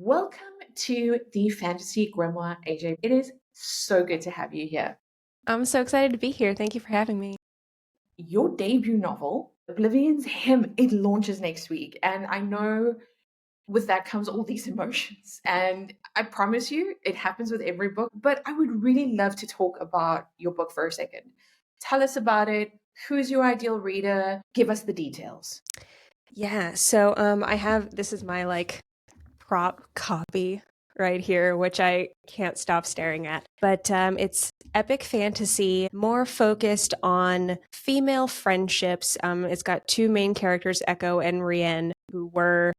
Welcome to the Fantasy Grimoire, AJ. It is so good to have you here. I'm so excited to be here. Thank you for having me. Your debut novel, Oblivion's Him, it launches next week. And I know with that comes all these emotions. And I promise you, it happens with every book. But I would really love to talk about your book for a second. Tell us about it. Who's your ideal reader? Give us the details. Yeah, so I have this is my prop copy right here, which I can't stop staring at. But it's epic fantasy, more focused on female friendships. It's got two main characters, Echo and Rienne, who were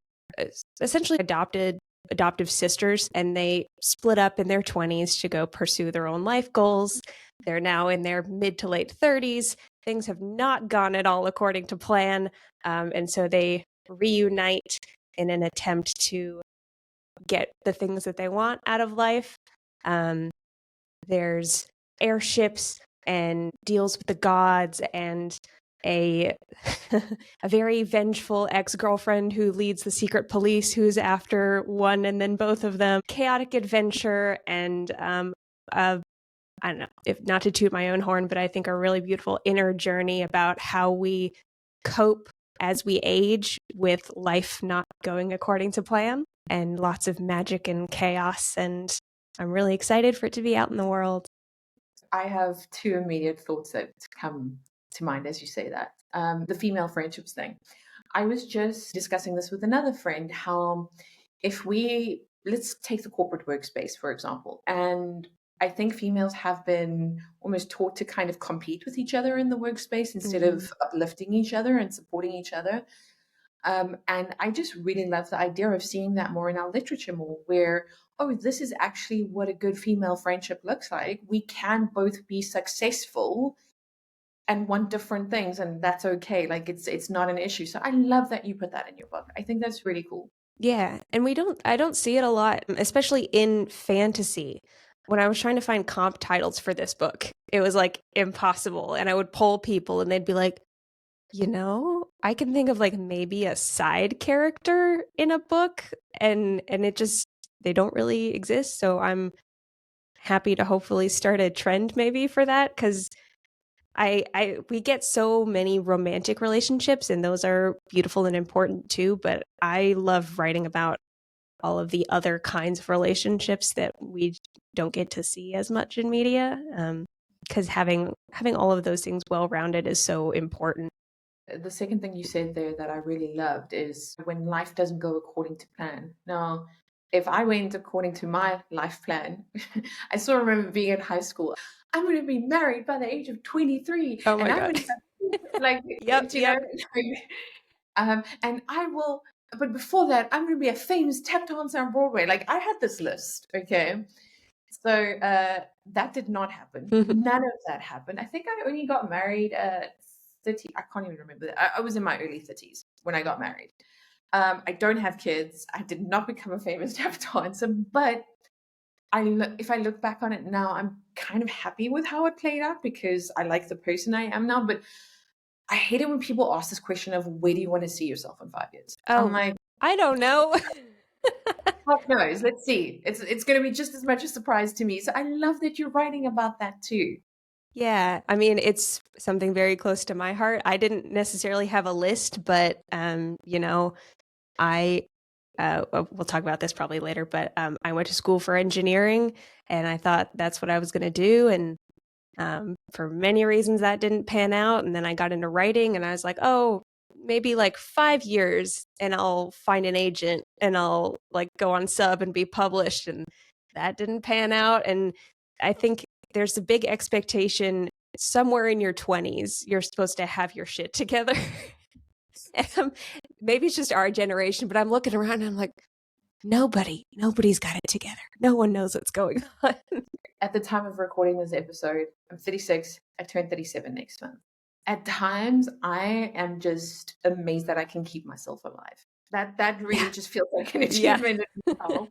essentially adoptive sisters, and they split up in their 20s to go pursue their own life goals. They're now in their mid to late 30s. Things have not gone at all according to plan. And so they reunite in an attempt to get the things that they want out of life. There's airships and deals with the gods and a a very vengeful ex-girlfriend who leads the secret police who's after one and then both of them. Chaotic adventure and I don't know, if not to toot my own horn, but I think a really beautiful inner journey about how we cope as we age with life not going according to plan, and lots of magic and chaos. And I'm really excited for it to be out in the world. I have two immediate thoughts that come to mind as you say that. The female friendships thing. I was just discussing this with another friend how if we, let's take the corporate workspace, for example, and I think females have been almost taught to kind of compete with each other in the workspace instead of uplifting each other and supporting each other. And I just really love the idea of seeing that more in our literature more, where, oh, this is actually what a good female friendship looks like. We can both be successful and want different things, and that's okay. Like it's not an issue. So I love that you put that in your book. I think that's really cool. Yeah, and I don't see it a lot, especially in fantasy. When I was trying to find comp titles for this book, it was like impossible. And I would poll people and they'd be like, I can think of like maybe a side character in a book, and it just they don't really exist. So I'm happy to hopefully start a trend maybe for that, because I we get so many romantic relationships and those are beautiful and important too, but I love writing about all of the other kinds of relationships that we don't get to see as much in media. Because having all of those things well rounded is so important. The second thing you said there that I really loved is when life doesn't go according to plan. Now, if I went according to my life plan, I still remember being in high school. I'm going to be married by the age of 23, Oh and my I'm god. going to have, like, Yep, you know, yep. and I will. But before that, I'm going to be a famous tap dancer on Broadway. Like I had this list, okay. So that did not happen. None of that happened. I think I only got married at 30. I can't even remember that. I was in my early 30s when I got married. I don't have kids. I did not become a famous tap dancer, but if I look back on it now, I'm kind of happy with how it played out because I like the person I am now. But I hate it when people ask this question of where do you want to see yourself in 5 years? I'm Oh, like, I don't know. fuck knows. Let's see. It's going to be just as much a surprise to me. So I love that you're writing about that too. Yeah, I mean, it's something very close to my heart. I didn't necessarily have a list, but I we'll talk about this probably later, but I went to school for engineering and I thought that's what I was going to do, and for many reasons that didn't pan out, and then I got into writing and I was like, "Oh, maybe like 5 years and I'll find an agent and I'll like go on sub and be published," and that didn't pan out. And I think there's a big expectation somewhere in your 20s you're supposed to have your shit together. Maybe it's just our generation, but I'm looking around and I'm like, nobody's got it together. No one knows what's going on. At the time of recording this episode, I'm 36. I turn 37 next month. At times, I am just amazed that I can keep myself alive. That really just feels like an Yeah. achievement in itself.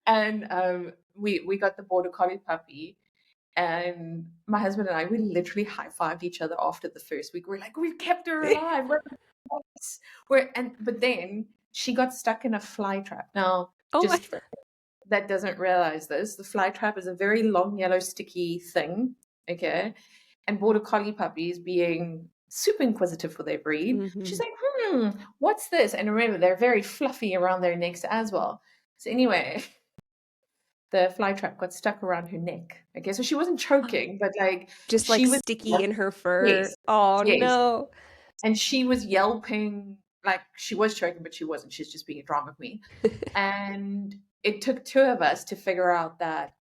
And we got the border collie puppy, and my husband and I, we literally high-fived each other after the first week. We're like, we've kept her alive. But then she got stuck in a fly trap. Now, Oh my just god. that doesn't realize this, the fly trap is a very long, yellow, sticky thing. Okay. And border collie puppies, being super inquisitive for their breed, she's like, what's this? And remember, they're very fluffy around their necks as well. So anyway, the fly trap got stuck around her neck. Okay, so she wasn't choking, but like just like she was sticky in her fur. Yes, Oh yes, no. and she was yelping like she was choking, but she wasn't. She's just being a drama queen. And it took two of us to figure out that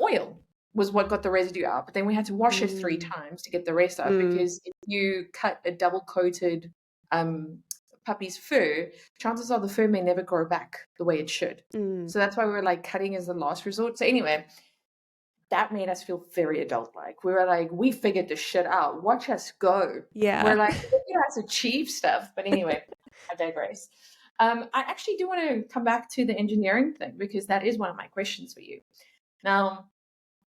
oil was what got the residue out. But then we had to wash her 3 times to get the rest out, because if you cut a double coated puppy's fur, chances are the fur may never grow back the way it should. So that's why we were like, cutting as the last resort. So anyway, that made us feel very adult-like. We were like, we figured this shit out. Watch us go. Yeah. We're like, look at us achieve stuff. But anyway, I digress. I actually do want to come back to the engineering thing, because that is one of my questions for you. Now,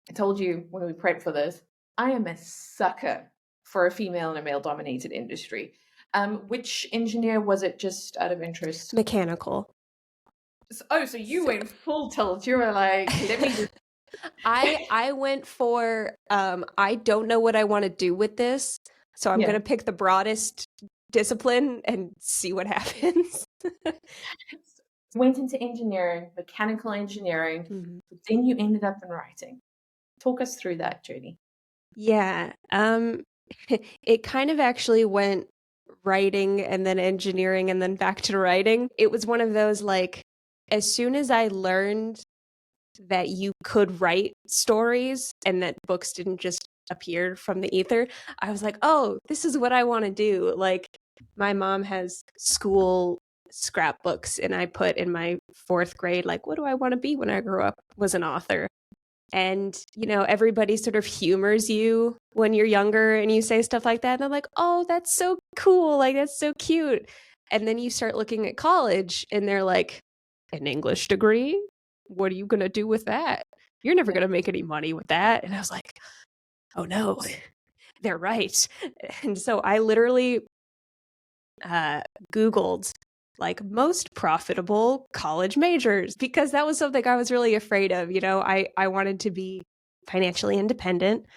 I told you when we prepped for this, I am a sucker for a female in a male-dominated industry. Which engineer was it, just out of interest? Mechanical. So you went full tilt. You were like, let me just... I went for I don't know what I want to do with this, so I'm gonna pick the broadest discipline and see what happens. Went into engineering, mechanical engineering, but then you ended up in writing. Talk us through that journey. Yeah, it kind of actually went writing and then engineering and then back to writing. It was one of those, like, as soon as I learned that you could write stories and that books didn't just appear from the ether, I was like, oh, this is what I want to do. Like, my mom has school scrapbooks, and I put in my 4th grade, like, what do I want to be when I grow up, was an author. And, you know, everybody sort of humors you when you're younger and you say stuff like that. And I'm like, oh, that's so cool. Like, that's so cute. And then you start looking at college and they're like, an English degree? What are you going to do with that? You're never going to make any money with that. And I was like, oh no, they're right. And so I literally Googled like most profitable college majors, because that was something I was really afraid of. You know, I wanted to be financially independent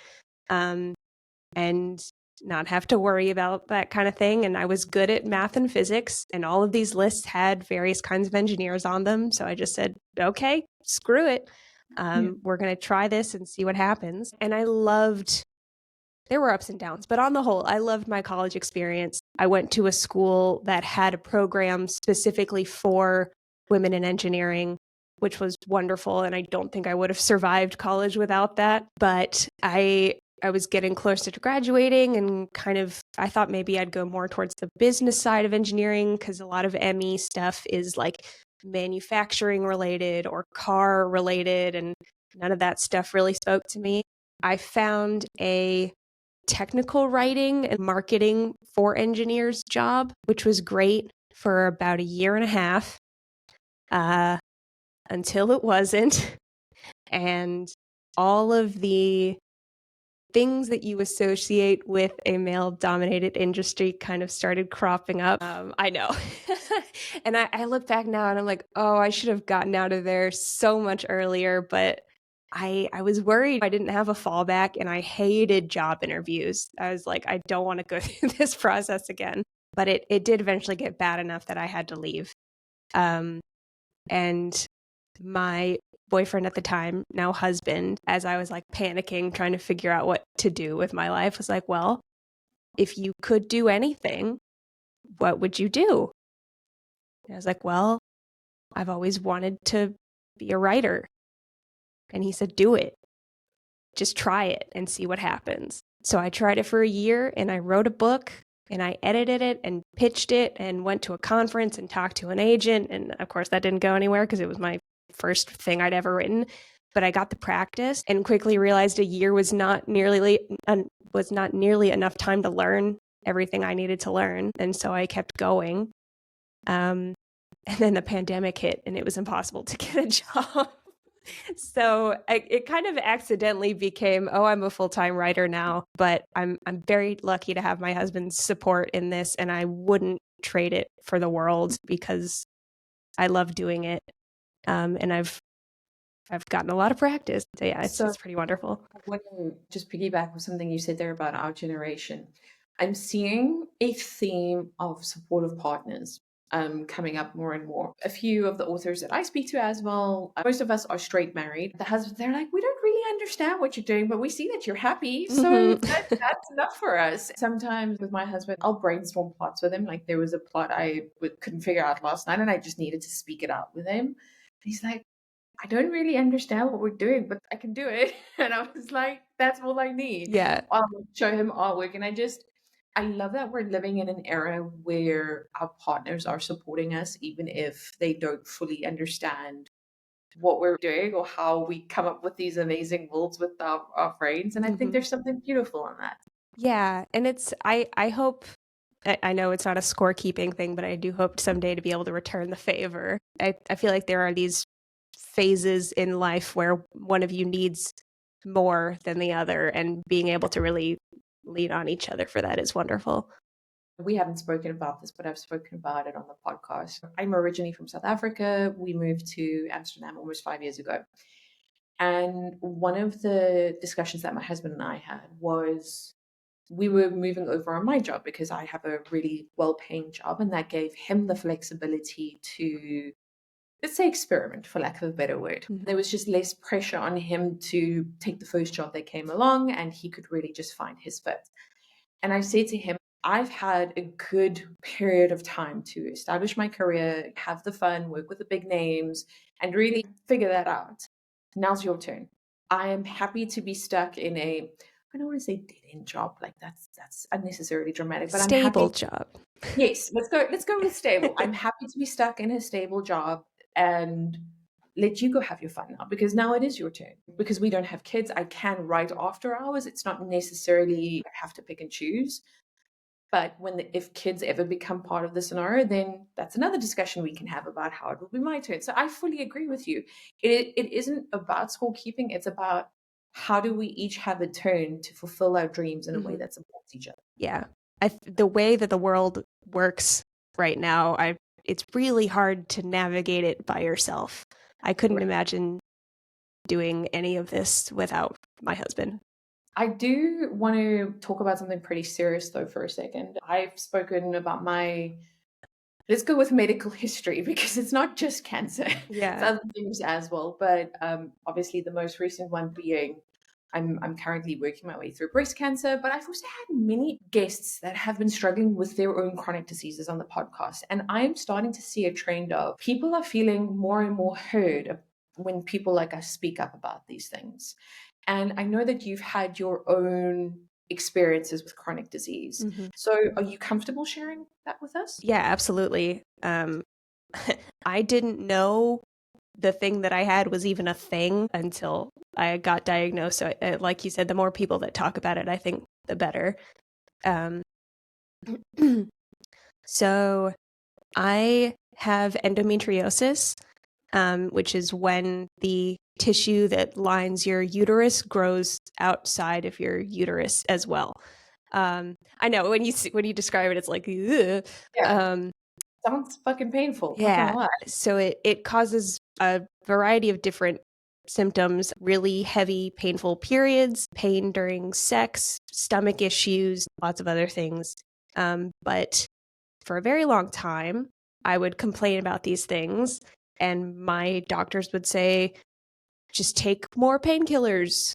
and not have to worry about that kind of thing. And I was good at math and physics, and all of these lists had various kinds of engineers on them. So I just said, okay, screw it. We're going to try this and see what happens. And there were ups and downs, but on the whole, I loved my college experience. I went to a school that had a program specifically for women in engineering, which was wonderful. And I don't think I would have survived college without that. But I was getting closer to graduating, and I thought maybe I'd go more towards the business side of engineering, because a lot of ME stuff is like manufacturing related or car related, and none of that stuff really spoke to me. I found a technical writing and marketing for engineers job, which was great for about 1.5 years until it wasn't. And all of the things that you associate with a male-dominated industry kind of started cropping up. I know. And I look back now and I'm like, oh, I should have gotten out of there so much earlier, but I was worried I didn't have a fallback, and I hated job interviews. I was like, I don't want to go through this process again. But it did eventually get bad enough that I had to leave. And my boyfriend at the time, now husband, as I was like panicking, trying to figure out what to do with my life, was like, well, if you could do anything, what would you do? And I was like, well, I've always wanted to be a writer. And he said, do it. Just try it and see what happens. So I tried it for 1 year, and I wrote a book, and I edited it and pitched it and went to a conference and talked to an agent. And of course that didn't go anywhere because it was my first thing I'd ever written. But I got the practice and quickly realized 1 year was not nearly enough time to learn everything I needed to learn. And so I kept going. And then the pandemic hit, and it was impossible to get a job. So it kind of accidentally became, oh, I'm a full-time writer now, but I'm very lucky to have my husband's support in this, and I wouldn't trade it for the world because I love doing it. And I've I've gotten a lot of practice. So yeah, So it's pretty wonderful. I want to just piggyback with something you said there about our generation. I'm seeing a theme of supportive partners coming up more and more. A few of the authors that I speak to as well, most of us are straight married. The husbands, they're like, we don't really understand what you're doing, but we see that you're happy. So that's enough for us. Sometimes with my husband, I'll brainstorm plots with him. Like there was a plot couldn't figure out last night and I just needed to speak it out with him. And he's like, I don't really understand what we're doing, but I can do it. And I was like, that's all I need. Yeah. I'll show him artwork. And I love that we're living in an era where our partners are supporting us, even if they don't fully understand what we're doing or how we come up with these amazing worlds with our brains. And I think there's something beautiful in that. Yeah. And I hope, I know it's not a scorekeeping thing, but I do hope someday to be able to return the favor. I feel like there are these phases in life where one of you needs more than the other, and being able to really lean on each other for that is wonderful. We haven't spoken about this, but I've spoken about it on the podcast. I'm originally from South Africa. We moved to Amsterdam almost 5 years ago. And one of the discussions that my husband and I had was we were moving over on my job because I have a really well-paying job, and that gave him the flexibility to, let's say, experiment, for lack of a better word. There was just less pressure on him to take the first job that came along, and he could really just find his fit. And I said to him, I've had a good period of time to establish my career, have the fun, work with the big names, and really figure that out. Now's your turn. I am happy to be stuck in I don't want to say dead end job, like that's unnecessarily dramatic, but Stable I'm happy. job. Yes, let's go with stable. I'm happy to be stuck in a stable job and let you go have your fun now, because now it is your turn. Because we don't have kids, I can write after hours. It's not necessarily I have to pick and choose. But if kids ever become part of the scenario, then that's another discussion we can have about how it will be my turn. So I fully agree with you. It isn't about scorekeeping. It's about how do we each have a turn to fulfill our dreams in a way that supports each other. Yeah. The way that the world works right now, it's really hard to navigate it by yourself. I couldn't imagine doing any of this without my husband. I do want to talk about something pretty serious, though, for a second. I've spoken about let's go with medical history, because it's not just cancer. Yeah. It's other things as well. But obviously, the most recent one being I'm currently working my way through breast cancer, but I've also had many guests that have been struggling with their own chronic diseases on the podcast. And I'm starting to see a trend of people are feeling more and more heard when people like us speak up about these things. And I know that you've had your own experiences with chronic disease. So are you comfortable sharing that with us? Yeah, absolutely. I didn't know the thing that I had was even a thing until I got diagnosed. So, like you said, the more people that talk about it, I think the better. So I have endometriosis, which is when the tissue that lines your uterus grows outside of your uterus as well. I know when you describe it, it's like, ugh. Yeah. Sounds fucking painful. Yeah. So it causes a variety of different symptoms: really heavy, painful periods, pain during sex, stomach issues, lots of other things. But for a very long time, I would complain about these things, and my doctors would say, just take more painkillers.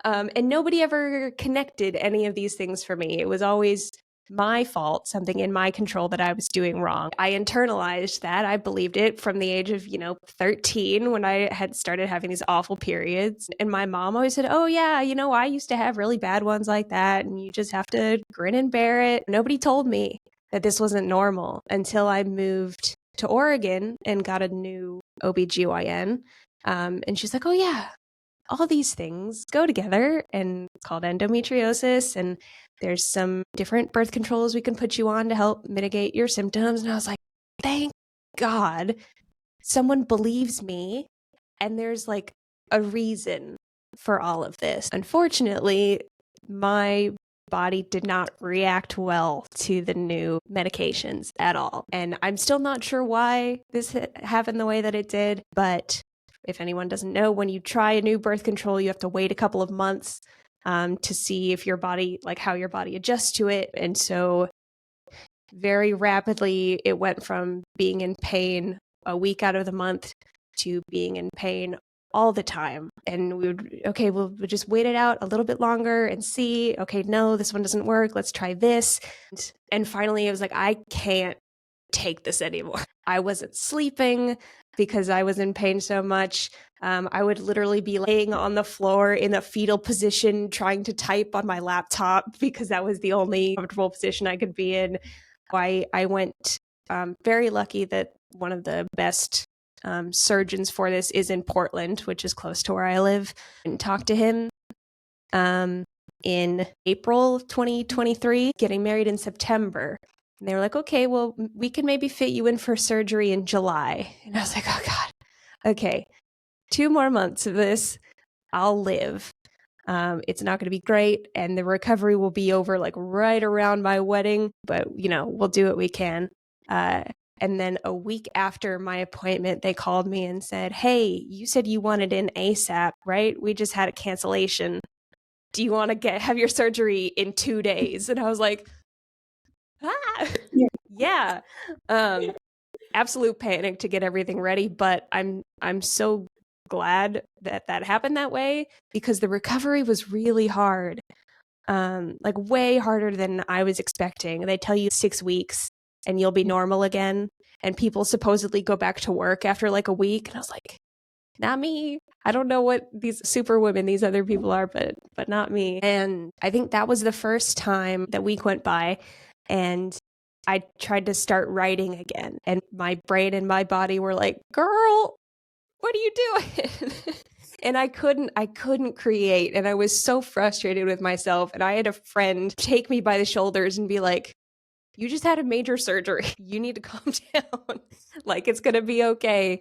And nobody ever connected any of these things for me. It was always my fault, something in my control that I was doing wrong. I internalized that. I believed it from the age of, 13, when I had started having these awful periods. And my mom always said, oh yeah, I used to have really bad ones like that, and you just have to grin and bear it. Nobody told me that this wasn't normal until I moved to Oregon and got a new OBGYN. And she's like, oh yeah, all these things go together, and it's called endometriosis, and there's some different birth controls we can put you on to help mitigate your symptoms. And I was like, thank God someone believes me, and there's like a reason for all of this. Unfortunately, my body did not react well to the new medications at all. And I'm still not sure why this happened the way that it did, but if anyone doesn't know, when you try a new birth control, you have to wait a couple of months to see if your body, like how your body adjusts to it. And so very rapidly, it went from being in pain a week out of the month to being in pain all the time. And we would, okay, we'll just wait it out a little bit longer and see, okay, no, this one doesn't work. Let's try this. And finally, it was like, I can't take this anymore. I wasn't sleeping because I was in pain so much. I would literally be laying on the floor in a fetal position trying to type on my laptop because that was the only comfortable position I could be in. I went very lucky that one of the best surgeons for this is in Portland, which is close to where I live, and talked to him in April 2023, getting married in September. And they were like, okay, well, we can maybe fit you in for surgery in July. And I was like, oh God, okay, 2 more months of this, I'll live. It's not going to be great, and the recovery will be over like right around my wedding, but we'll do what we can. And then a week after my appointment, they called me and said, hey, you said you wanted in ASAP, right? We just had a cancellation. Do you want to have your surgery in 2 days? And I was like, yeah. Absolute panic to get everything ready, but I'm so glad that happened that way, because the recovery was really hard, like way harder than I was expecting. They tell you 6 weeks and you'll be normal again, and people supposedly go back to work after like a week, and I was like, not me. I don't know what these super women these other people are, but not me. And I think that was the first time that week went by and I tried to start writing again, and my brain and my body were like, girl, what are you doing? And I couldn't create, and I was so frustrated with myself. And I had a friend take me by the shoulders and be like, you just had a major surgery. You need to calm down. Like, it's going to be okay.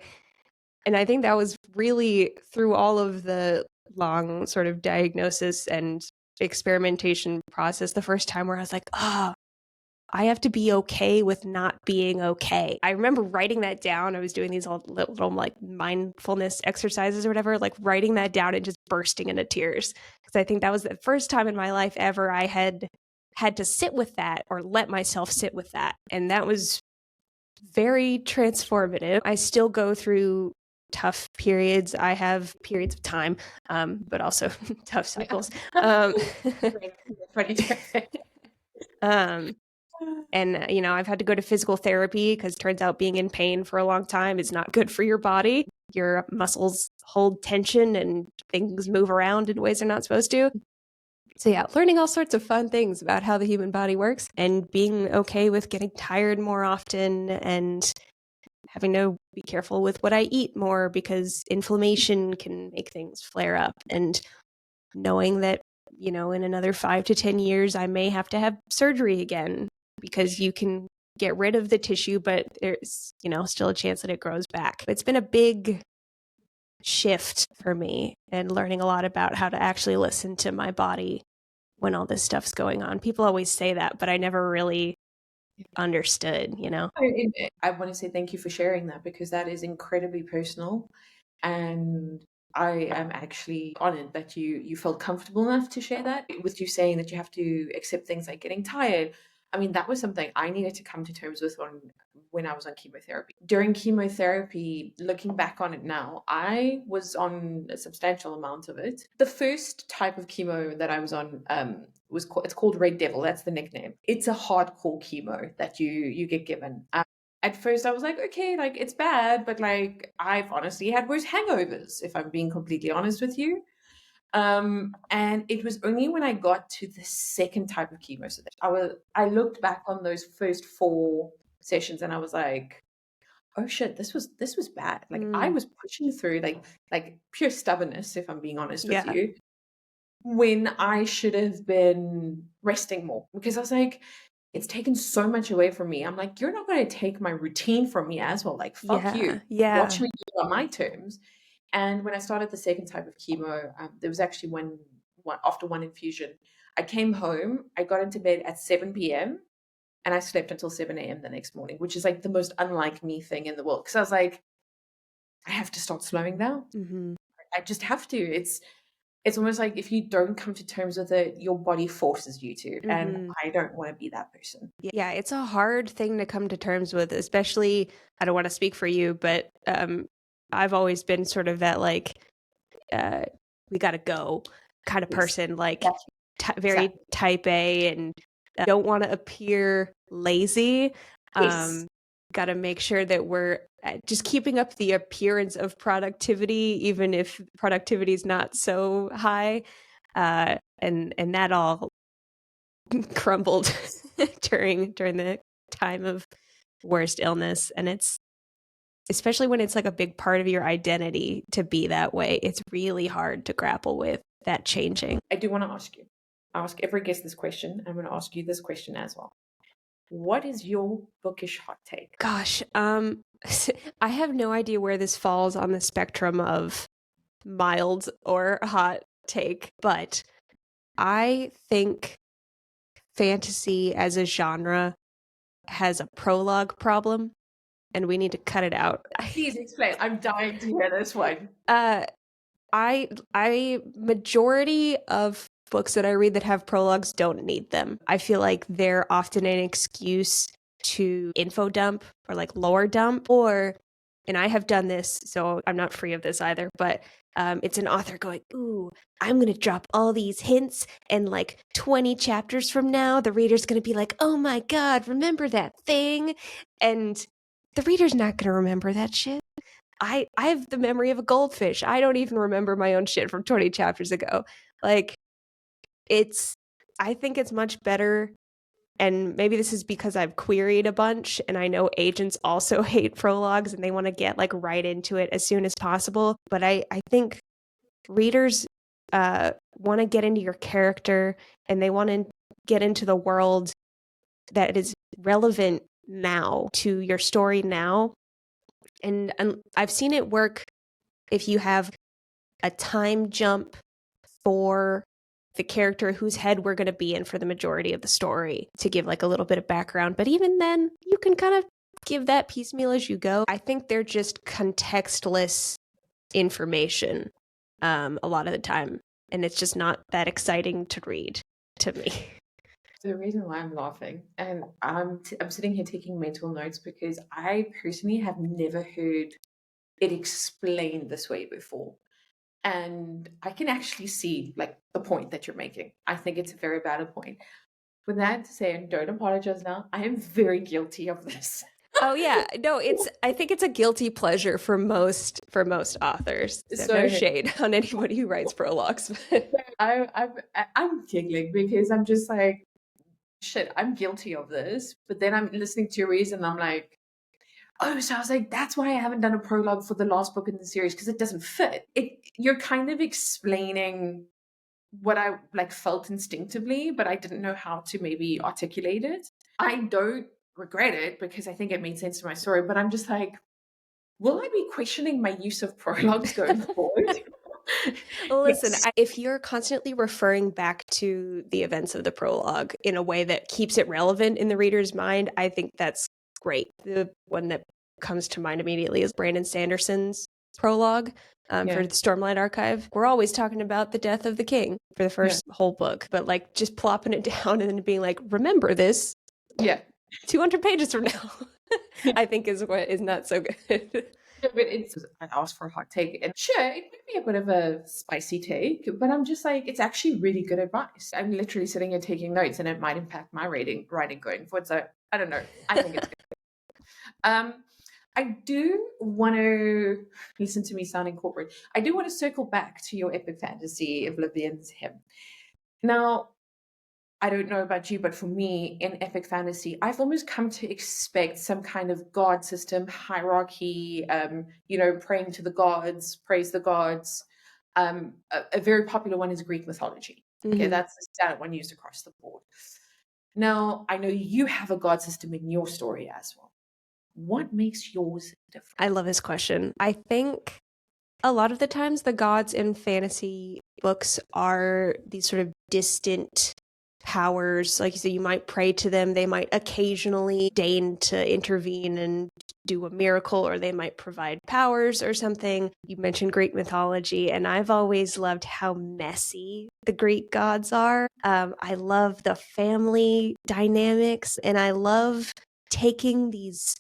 And I think that was really through all of the long sort of diagnosis and experimentation process, the first time where I was like, I have to be okay with not being okay. I remember writing that down. I was doing these little like mindfulness exercises or whatever, like writing that down and just bursting into tears. Because I think that was the first time in my life ever I had to sit with that, or let myself sit with that. And that was very transformative. I still go through tough periods. I have periods of time, but also tough cycles. And, I've had to go to physical therapy because it turns out being in pain for a long time is not good for your body. Your muscles hold tension and things move around in ways they're not supposed to. So yeah, learning all sorts of fun things about how the human body works, and being okay with getting tired more often, and having to be careful with what I eat more because inflammation can make things flare up, and knowing that, in another 5 to 10 years, I may have to have surgery again, because you can get rid of the tissue, but there's, still a chance that it grows back. It's been a big shift for me, and learning a lot about how to actually listen to my body when all this stuff's going on. People always say that, but I never really understood, I want to say thank you for sharing that, because that is incredibly personal. And I am actually honored that you felt comfortable enough to share that. With you saying that you have to accept things like getting tired, I mean, that was something I needed to come to terms with when I was on chemotherapy. During chemotherapy, looking back on it now, I was on a substantial amount of it. The first type of chemo that I was on it's called Red Devil. That's the nickname. It's a hardcore chemo that you get given. At first I was like, okay, like it's bad, but like I've honestly had worse hangovers, if I'm being completely honest with you. And it was only when I got to the second type of chemo, so that I looked back on those first 4 sessions and I was like, oh shit, this was bad. Like I was pushing through like pure stubbornness, if I'm being honest with you, when I should have been resting more, because I was like, it's taken so much away from me. I'm like, you're not going to take my routine from me as well. Like, fuck you. Watch me do it on my terms. And when I started the second type of chemo, there was actually one after one infusion. I came home, I got into bed at 7 p.m. and I slept until 7 a.m. the next morning, which is like the most unlike me thing in the world. Because I was like, I have to start slowing down. Mm-hmm. I just have to. It's almost like if you don't come to terms with it, your body forces you to. And Mm-hmm. I don't want to be that person. Yeah, it's a hard thing to come to terms with, especially, I don't want to speak for you, but I've always been sort of that like, we gotta go kind of Yes. person, like That's very exactly. type A, and don't want to appear lazy. Yes. Got to make sure that we're just keeping up the appearance of productivity, even if productivity is not so high. And that all crumbled during the time of worst illness, and it's especially when it's like a big part of your identity to be that way. It's really hard to grapple with that changing. I do want to ask you. I ask every guest this question. I'm going to ask you this question as well. What is your bookish hot take? Gosh, I have no idea where this falls on the spectrum of mild or hot take, but I think fantasy as a genre has a prologue problem, and we need to cut it out. Please explain. I'm dying to hear this one. I majority of books that I read that have prologues don't need them. I feel like they're often an excuse to info dump or like lore dump, or, and I have done this, so I'm not free of this either, but it's an author going, ooh, I'm going to drop all these hints, and like 20 chapters from now, the reader's going to be like, oh my God, remember that thing? And the reader's not going to remember that shit. I have the memory of a goldfish. I don't even remember my own shit from 20 chapters ago. Like, I think it's much better, and maybe this is because I've queried a bunch, and I know agents also hate prologues and they want to get like right into it as soon as possible. But I think readers want to get into your character, and they want to get into the world that is relevant now to your story now. And I've seen it work if you have a time jump for the character whose head we're going to be in for the majority of the story to give like a little bit of background. But even then, you can kind of give that piecemeal as you go. I think they're just contextless information a lot of the time. And it's just not that exciting to read to me. The reason why I'm laughing, and I'm sitting here taking mental notes because I personally have never heard it explained this way before. And I can actually see like the point that you're making. I think it's a very valid point. With that to say, and don't apologize now, I am very guilty of this. Oh yeah, no, I think it's a guilty pleasure for most authors. So no shade on anybody who writes prologues. I'm giggling because I'm just like, shit, I'm guilty of this. But then I'm listening to your reason, and I'm like, oh, so I was like, that's why I haven't done a prologue for the last book in the series, because it doesn't fit. You're kind of explaining what I like felt instinctively, but I didn't know how to maybe articulate it. I don't regret it because I think it made sense to my story, but I'm just like, will I be questioning my use of prologues going forward? Listen, Yes. if you're constantly referring back to the events of the prologue in a way that keeps it relevant in the reader's mind, I think that's great. The one that comes to mind immediately is Brandon Sanderson's prologue for the Stormlight Archive. We're always talking about the death of the king for the first whole book, but like just plopping it down and then being like, remember this 200 pages from now, I think is what is not so good. But I asked for a hot take, and sure, it might be a bit of a spicy take, but I'm just like, it's actually really good advice. I'm literally sitting here taking notes, and it might impact my writing going forward. So I don't know. I think it's good. I do want to listen to me sounding corporate. I do want to circle back to your epic fantasy, Oblivion's hymn. Now, I don't know about you, but for me, in epic fantasy, I've almost come to expect some kind of god system, hierarchy, praying to the gods, praise the gods. A very popular one is Greek mythology. Okay, that's the standard one used across the board. Now, I know you have a god system in your story as well. What makes yours different? I love this question. I think a lot of the times the gods in fantasy books are these sort of distant powers. Like you said, you might pray to them. They might occasionally deign to intervene and do a miracle, or they might provide powers or something. You mentioned Greek mythology, and I've always loved how messy the Greek gods are. I love the family dynamics, and I love taking these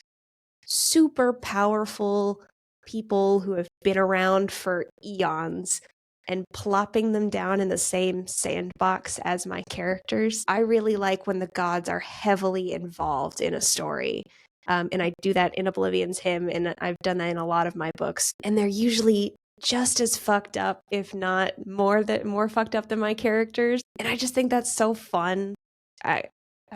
super powerful people who have been around for eons and plopping them down in the same sandbox as my characters. I really like when the gods are heavily involved in a story. And I do that in Oblivion's Hymn, and I've done that in a lot of my books. And they're usually just as fucked up, if not more fucked up than my characters. And I just think that's so fun. I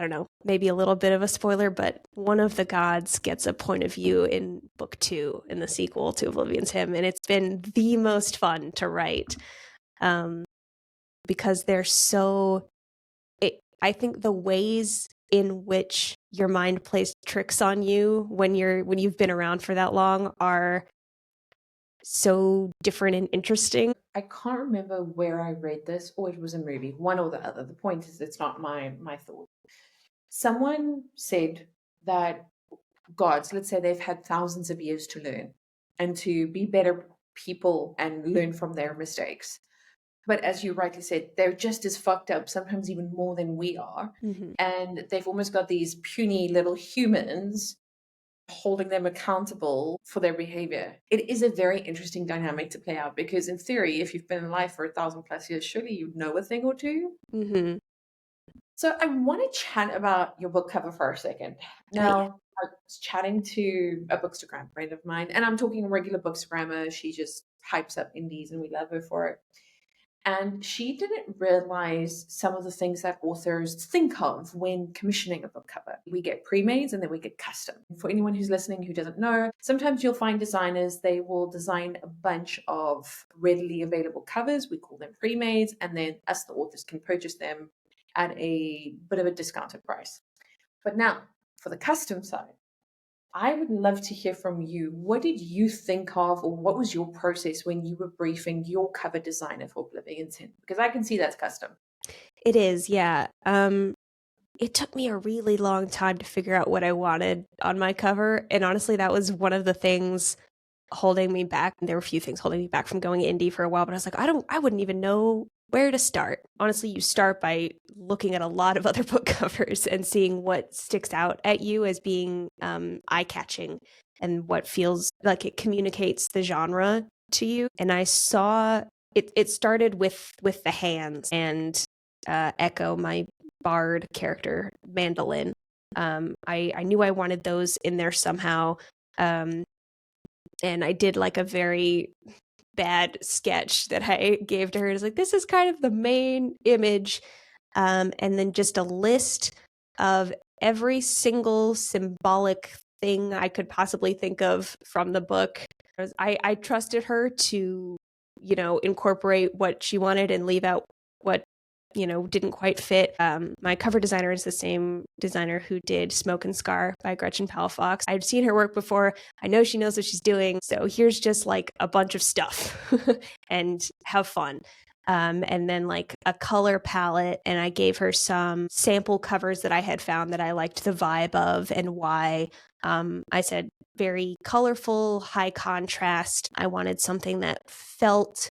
don't know, maybe a little bit of a spoiler, but one of the gods gets a point of view in book 2 in the sequel to Oblivion's Hymn, and it's been the most fun to write because they're so. I think the ways in which your mind plays tricks on you when you've been around for that long are so different and interesting. I can't remember where I read this, or it was a movie, one or the other. The point is, it's not my thought. Someone said that gods, let's say they've had thousands of years to learn and to be better people and learn from their mistakes. But as you rightly said, they're just as fucked up, sometimes even more than we are. Mm-hmm. And they've almost got these puny little humans holding them accountable for their behavior. It is a very interesting dynamic to play out because, in theory, if you've been alive for 1,000+ years, surely you'd know a thing or two. Mm-hmm. So I want to chat about your book cover for a second. Now, I was chatting to a bookstagram friend of mine, and I'm talking a regular bookstagrammer. She just hypes up indies, and we love her for it. And she didn't realize some of the things that authors think of when commissioning a book cover. We get pre-mades and then we get custom. For anyone who's listening who doesn't know, sometimes you'll find designers, they will design a bunch of readily available covers. We call them pre-mades, and then us, the authors, can purchase them at a bit of a discounted price. But now, for the custom side, I would love to hear from you. What did you think of, or what was your process when you were briefing your cover designer for Oblivion's Hymn? Because I can see that's custom. It is, yeah. It took me a really long time to figure out what I wanted on my cover. And honestly, that was one of the things holding me back. There were a few things holding me back from going indie for a while, but I was like, I wouldn't even know where to start. Honestly, you start by looking at a lot of other book covers and seeing what sticks out at you as being eye-catching and what feels like it communicates the genre to you. And I saw it started with the hands and Echo, my bard character, mandolin. I knew I wanted those in there somehow. And I did like a very bad sketch that I gave to her. It's like, this is kind of the main image. And then just a list of every single symbolic thing I could possibly think of from the book. I trusted her to, incorporate what she wanted and leave out what didn't quite fit. My cover designer is the same designer who did Smoke and Scar by Gretchen Palafox. I've seen her work before. I know she knows what she's doing. So here's just like a bunch of stuff and have fun. And then like a color palette. And I gave her some sample covers that I had found that I liked the vibe of and why. I said very colorful, high contrast. I wanted something that felt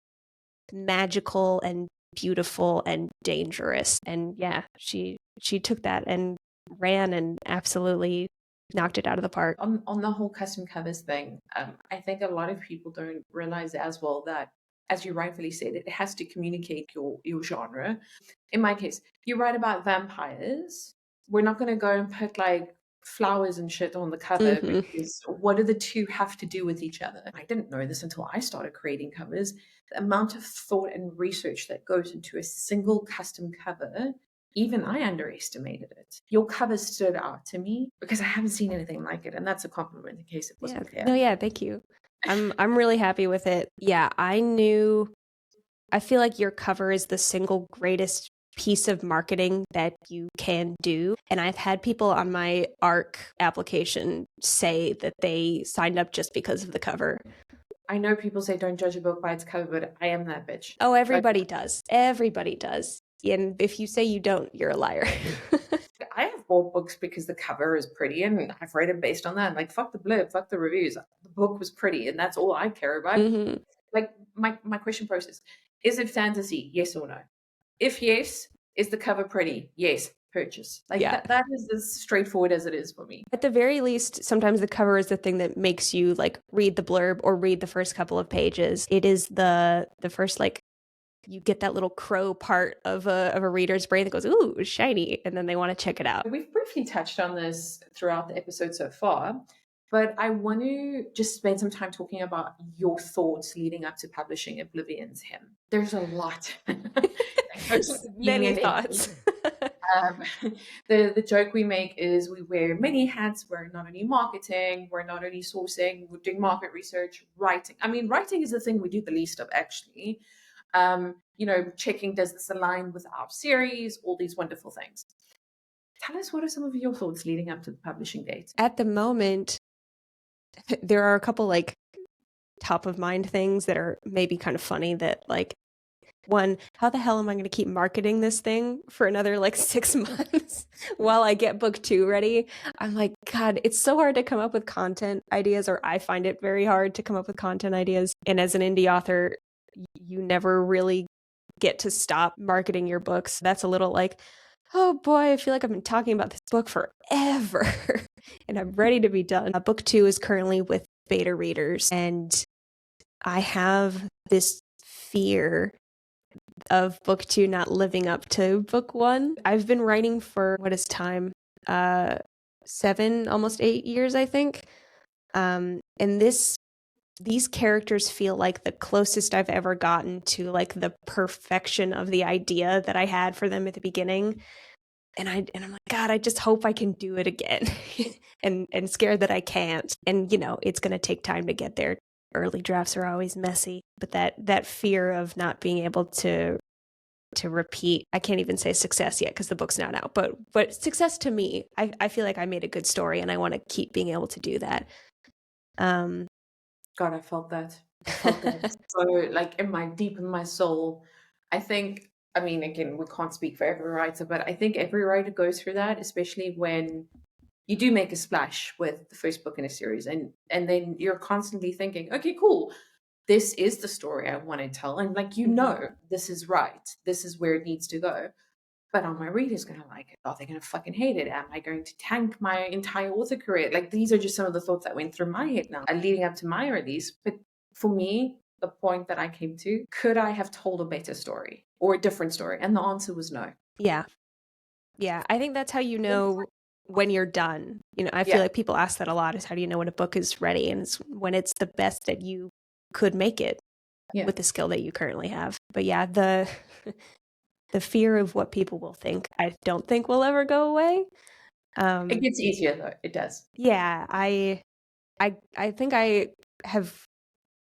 magical and beautiful and dangerous. And yeah, she took that and ran and absolutely knocked it out of the park. On the whole custom covers thing, I think a lot of people don't realize as well that, as you rightfully said, it has to communicate your genre. In my case, you write about vampires. We're not going to go and put like flowers and shit on the cover because what do the two have to do with each other? I didn't know this until I started creating covers. The amount of thought and research that goes into a single custom cover, even I underestimated it. Your cover stood out to me because I haven't seen anything like it, and that's a compliment in case it wasn't clear. No, yeah, thank you. I'm really happy with it. Yeah, I feel like your cover is the single greatest piece of marketing that you can do. And I've had people on my ARC application say that they signed up just because of the cover. I know people say don't judge a book by its cover, but I am that bitch. Oh, everybody does. Everybody does. And if you say you don't, you're a liar. I have bought books because the cover is pretty and I've read it based on that. Like, fuck the blurb, fuck the reviews. The book was pretty and that's all I care about. Mm-hmm. Like, my question process, is it fantasy? Yes or no? If yes, is the cover pretty? Yes, purchase. Like, Yeah. that is as straightforward as it is for me. At the very least, sometimes the cover is the thing that makes you like read the blurb or read the first couple of pages. It is the first, like, you get that little crow part of a reader's brain that goes, ooh, shiny, and then they want to check it out. We've briefly touched on this throughout the episode so far, but I want to just spend some time talking about your thoughts leading up to publishing Oblivion's hymn. There's a lot. Many thoughts. The joke we make is we wear many hats. We're not only marketing, we're not only sourcing, we're doing market research, writing. I mean, writing is the thing we do the least of, actually. Checking, does this align with our series, all these wonderful things. Tell us, what are some of your thoughts leading up to the publishing date? At the moment, there are a couple like top of mind things that are maybe kind of funny that, like, one, how the hell am I going to keep marketing this thing for another like 6 months while I get book 2 ready? I'm like, God, it's so hard to come up with content ideas, or I find it very hard to come up with content ideas. And as an indie author, you never really get to stop marketing your books. That's a little like, oh boy, I feel like I've been talking about this book forever and I'm ready to be done. Book 2 is currently with beta readers, and I have this fear of book 2 not living up to book 1. I've been writing for, what is time? 7, almost 8 years, I think. And these characters feel like the closest I've ever gotten to like the perfection of the idea that I had for them at the beginning. And I'm like, God, I just hope I can do it again. and scared that I can't. And it's going to take time to get there. Early drafts are always messy, but that fear of not being able to repeat, I can't even say success yet because the book's not out, but success to me, I feel like I made a good story and I want to keep being able to do that. God, I felt that. So, like, deep in my soul, I think, I mean, again, we can't speak for every writer, but I think every writer goes through that, especially when you do make a splash with the first book in a series, and then you're constantly thinking, okay, cool, this is the story I want to tell, and like, this is right, this is where it needs to go. But are my readers going to like it? Are they going to fucking hate it? Am I going to tank my entire author career? Like, these are just some of the thoughts that went through my head now, leading up to my release. But for me, the point that I came to, could I have told a better story or a different story? And the answer was no. Yeah. I think that's how you know when you're done. I feel like people ask that a lot, is how do you know when a book is ready? And it's when it's the best that you could make it with the skill that you currently have. But yeah, the fear of what people will think, I don't think will ever go away. It gets easier though. It does. Yeah, I think I have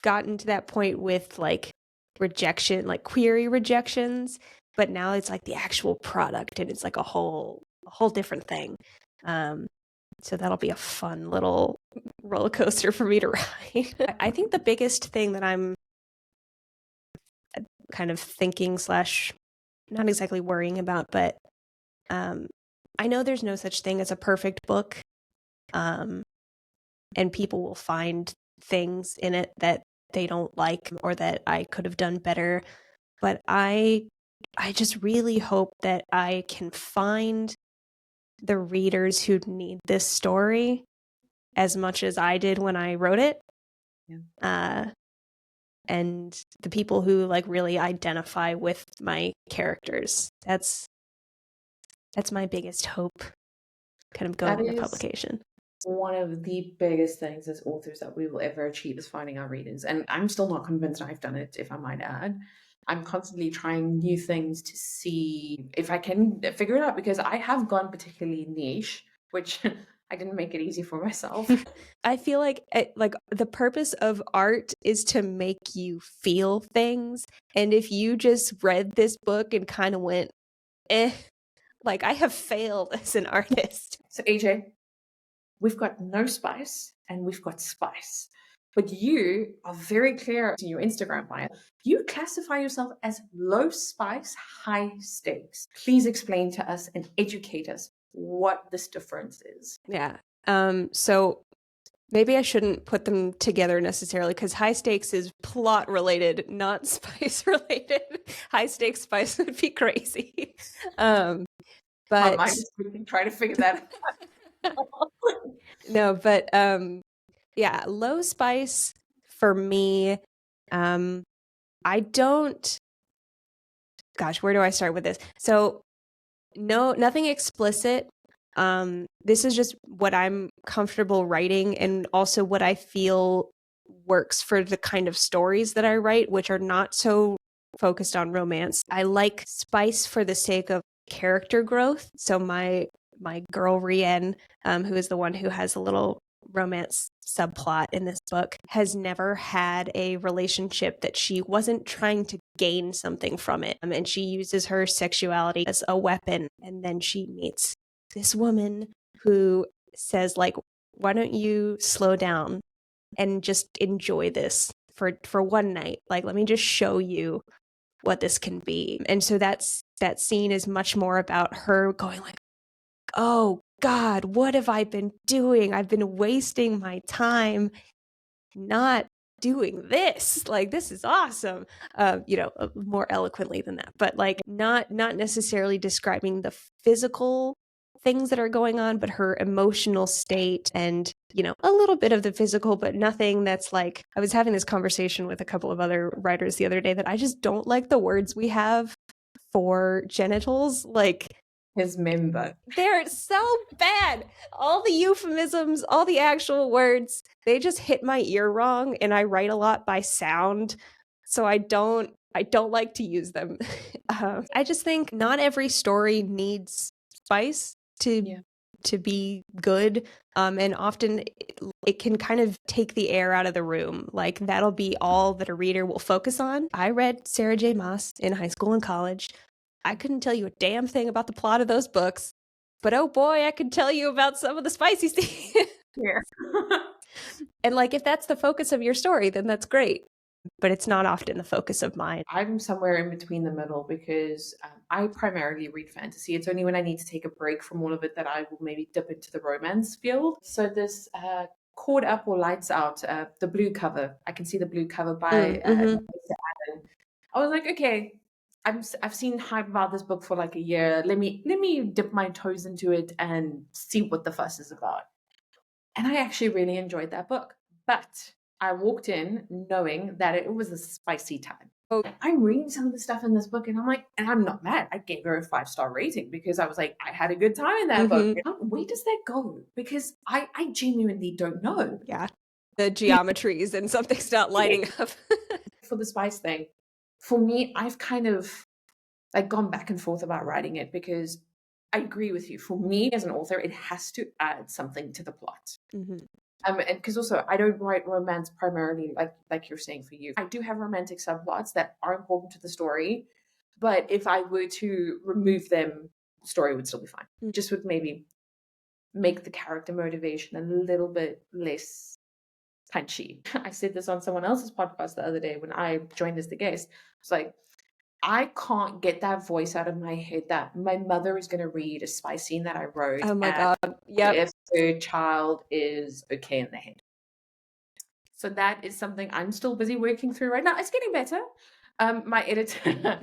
gotten to that point with like rejection, like query rejections, but now it's like the actual product and it's like a whole different thing. So that'll be a fun little roller coaster for me to ride. I think the biggest thing that I'm kind of thinking / not exactly worrying about, but I know there's no such thing as a perfect book, and people will find things in it that they don't like or that I could have done better. But I just really hope that I can find the readers who need this story as much as I did when I wrote it. Yeah. And the people who like really identify with my characters. That's my biggest hope kind of going into publication. One of the biggest things as authors that we will ever achieve is finding our readers. And I'm still not convinced I've done it, if I might add. I'm constantly trying new things to see if I can figure it out, because I have gone particularly niche, which I didn't make it easy for myself. I feel like the purpose of art is to make you feel things. And if you just read this book and kind of went, like, I have failed as an artist. So AJ, we've got no spice and we've got spice. But you are very clear in your Instagram bio. You classify yourself as low spice, high stakes. Please explain to us and educate us what this difference is. Yeah. So maybe I shouldn't put them together necessarily, because high stakes is plot related, not spice related. High stakes spice would be crazy. My But mind is trying to figure that out. no, but yeah, low spice for me. I don't. Gosh, where do I start with this? So no, nothing explicit. This is just what I'm comfortable writing, and also what I feel works for the kind of stories that I write, which are not so focused on romance. I like spice for the sake of character growth. So my girl Rien, who is the one who has a little romance subplot in this book, has never had a relationship that she wasn't trying to gain something from it. And she uses her sexuality as a weapon. And then she meets this woman who says, like, why don't you slow down and just enjoy this for one night? Like, let me just show you what this can be. And so that scene is much more about her going like, oh God, what have I been doing? I've been wasting my time not doing this. Like, this is awesome. More eloquently than that, but like not necessarily describing the physical things that are going on, but her emotional state, and a little bit of the physical, but nothing that's like, I was having this conversation with a couple of other writers the other day that I just don't like the words we have for genitals. Like, His member. they're so bad. All the euphemisms, all the actual words, they just hit my ear wrong, and I write a lot by sound, so I don't like to use them. I just think not every story needs spice to be good, and often it can kind of take the air out of the room. Like, that'll be all that a reader will focus on. I read Sarah J. Maas in high school and college. I couldn't tell you a damn thing about the plot of those books, but oh boy, I could tell you about some of the spicy scenes. Yeah. And like, if that's the focus of your story, then that's great. But it's not often the focus of mine. I'm somewhere in between the middle because I primarily read fantasy. It's only when I need to take a break from all of it that I will maybe dip into the romance field. So this Caught Up or Lights Out, the blue cover, I can see the blue cover by Mr. Allen. I was like, okay, I've seen hype about this book for like a year. Let me dip my toes into it and see what the fuss is about. And I actually really enjoyed that book. But I walked in knowing that it was a spicy time. I'm reading some of the stuff in this book, and I'm like, and I'm not mad. I gave her a 5-star rating because I was like, I had a good time in that book. Where does that go? Because I genuinely don't know. Yeah. The geometries and something's not lighting up. For the spice thing, for me, I've kind of like gone back and forth about writing it because I agree with you. For me as an author, it has to add something to the plot. And because also I don't write romance primarily like you're saying for you. I do have romantic subplots that are important to the story, but if I were to remove them, the story would still be fine. Just would maybe make the character motivation a little bit less punchy. I said this on someone else's podcast the other day when I joined as the guest. It's like, I can't get that voice out of my head that my mother is going to read a spy scene that I wrote. Oh my God. Yep. If her child is okay in the head. So that is something I'm still busy working through right now. It's getting better. My editor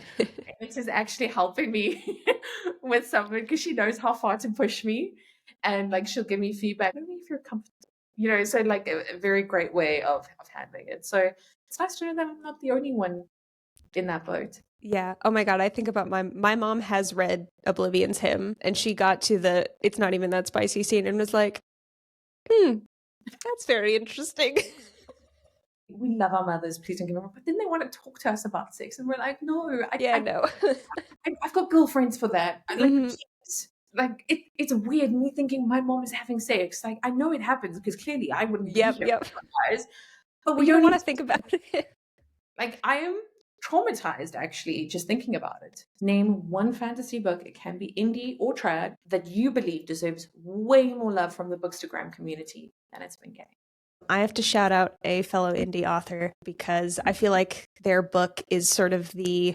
is actually helping me with something because she knows how far to push me, and like she'll give me feedback. Let me know if you're comfortable, so like a very great way of handling it. So it's nice to know that I'm not the only one in that boat. Yeah. Oh my God. I think about my mom has read Oblivion's Hymn, and she got to the it's not even that spicy scene and was like, that's very interesting. We love our mothers, please don't get me wrong, but then they want to talk to us about sex, and we're like, no. No. I've got girlfriends for that. Like, it's weird me thinking my mom is having sex. Like, I know it happens because clearly I wouldn't be here guys, but we don't want to think about it. Like, I am traumatized actually just thinking about it. Name one fantasy book, it can be indie or trad, that you believe deserves way more love from the Bookstagram community than it's been getting. I have to shout out a fellow indie author because I feel like their book is sort of the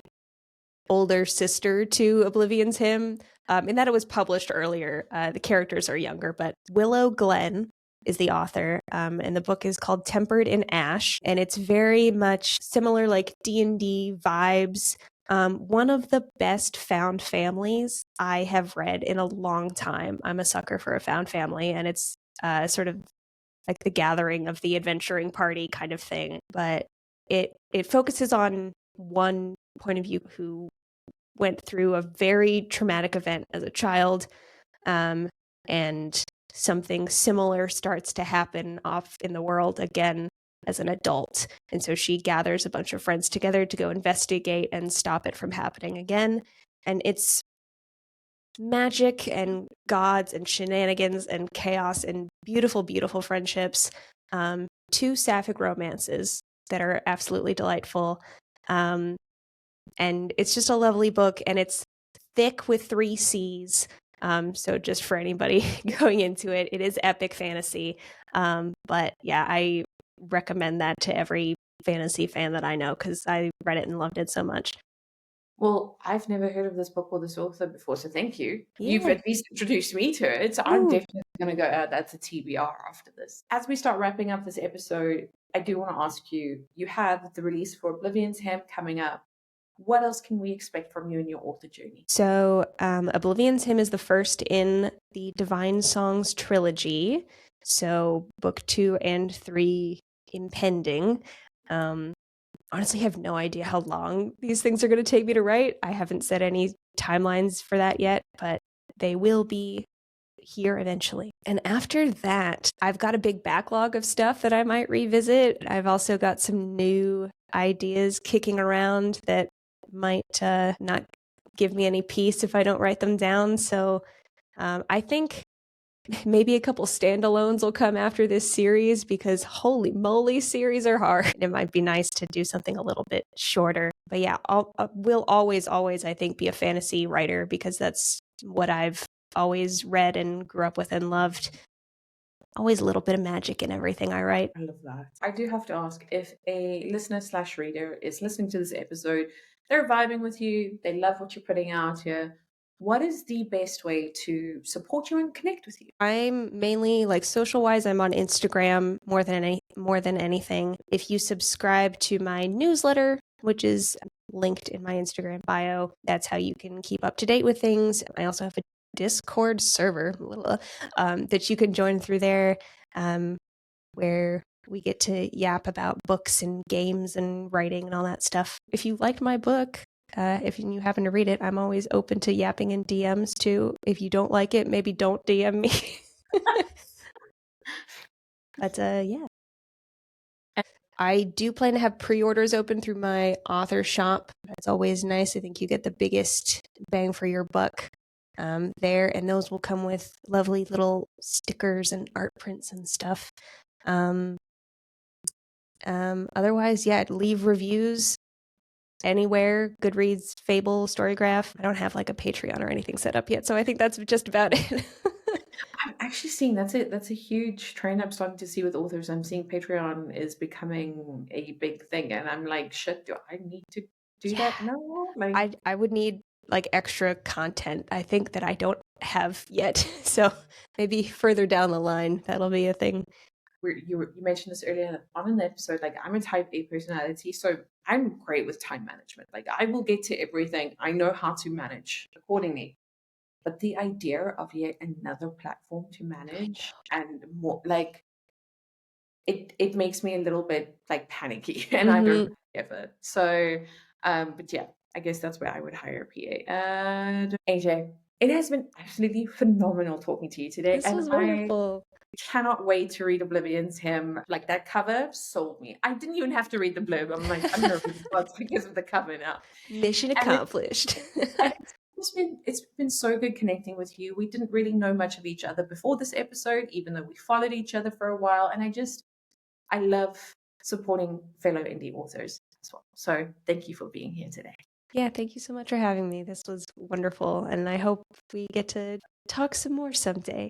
older sister to Oblivion's Hymn, in that it was published earlier. The characters are younger, but Willow Glenn is the author, and the book is called Tempered in Ash, and it's very much similar, like D&D vibes. One of the best found families I have read in a long time. I'm a sucker for a found family, and it's sort of like the gathering of the adventuring party kind of thing, but it focuses on one point of view who went through a very traumatic event as a child, and something similar starts to happen off in the world again as an adult. And so she gathers a bunch of friends together to go investigate and stop it from happening again. And it's magic and gods and shenanigans and chaos and beautiful, beautiful friendships. Two sapphic romances that are absolutely delightful. And it's just a lovely book, and it's thick with 3 C's. So just for anybody going into it, it is epic fantasy. But yeah, I recommend that to every fantasy fan that I know because I read it and loved it so much. Well, I've never heard of this book or this author before, so thank you. Yeah. You've at least introduced me to it. So I'm definitely going to go, that's a TBR after this. As we start wrapping up this episode, I do want to ask you, you have the release for Oblivion's Hymn coming up. What else can we expect from you in your author journey? So Oblivion's Hymn is the first in the Divine Songs trilogy. So book 2 and 3 impending. Honestly, I have no idea how long these things are going to take me to write. I haven't set any timelines for that yet, but they will be here eventually. And after that, I've got a big backlog of stuff that I might revisit. I've also got some new ideas kicking around that might not give me any peace if I don't write them down. So I think maybe a couple standalones will come after this series because holy moly, series are hard. It might be nice to do something a little bit shorter. But yeah, I will always, I think, be a fantasy writer because that's what I've always read and grew up with and loved. Always a little bit of magic in everything I write. I love that. I do have to ask, if a listener / reader is listening to this episode, they're vibing with you, they love what you're putting out here, what is the best way to support you and connect with you? I'm mainly, like, social wise, I'm on Instagram more than anything. If you subscribe to my newsletter, which is linked in my Instagram bio, that's how you can keep up to date with things. I also have a Discord server that you can join through there, where we get to yap about books and games and writing and all that stuff. If you liked my book, if you happen to read it, I'm always open to yapping in DMs too. If you don't like it, maybe don't DM me. But yeah. I do plan to have pre-orders open through my author shop. That's always nice. I think you get the biggest bang for your buck there, and those will come with lovely little stickers and art prints and stuff. Otherwise, yeah, leave reviews anywhere. Goodreads, Fable, Storygraph. I don't have like a Patreon or anything set up yet, so I think that's just about it. I'm actually seeing that's a huge trend I'm starting to see with authors. I'm seeing Patreon is becoming a big thing, and I'm like, shit, do I need to do that now? Like, I would need like extra content, I think, that I don't have yet. So maybe further down the line, that'll be a thing. You mentioned this earlier on in the episode, like I'm a type A personality, so I'm great with time management. Like I will get to everything. I know how to manage accordingly. But the idea of yet another platform to manage and more, like it makes me a little bit like panicky, and I don't ever. So, but yeah, I guess that's where I would hire a PA. And AJ, it has been absolutely phenomenal talking to you today. This and was wonderful. I cannot wait to read Oblivion's Hymn. Like that cover sold me. I didn't even have to read the blurb. I'm like, I'm gonna read it because of the cover now. Mission accomplished. It's been so good connecting with you. We didn't really know much of each other before this episode, even though we followed each other for a while. And I love supporting fellow indie authors as well. So thank you for being here today. Yeah, thank you so much for having me. This was wonderful. And I hope we get to talk some more someday.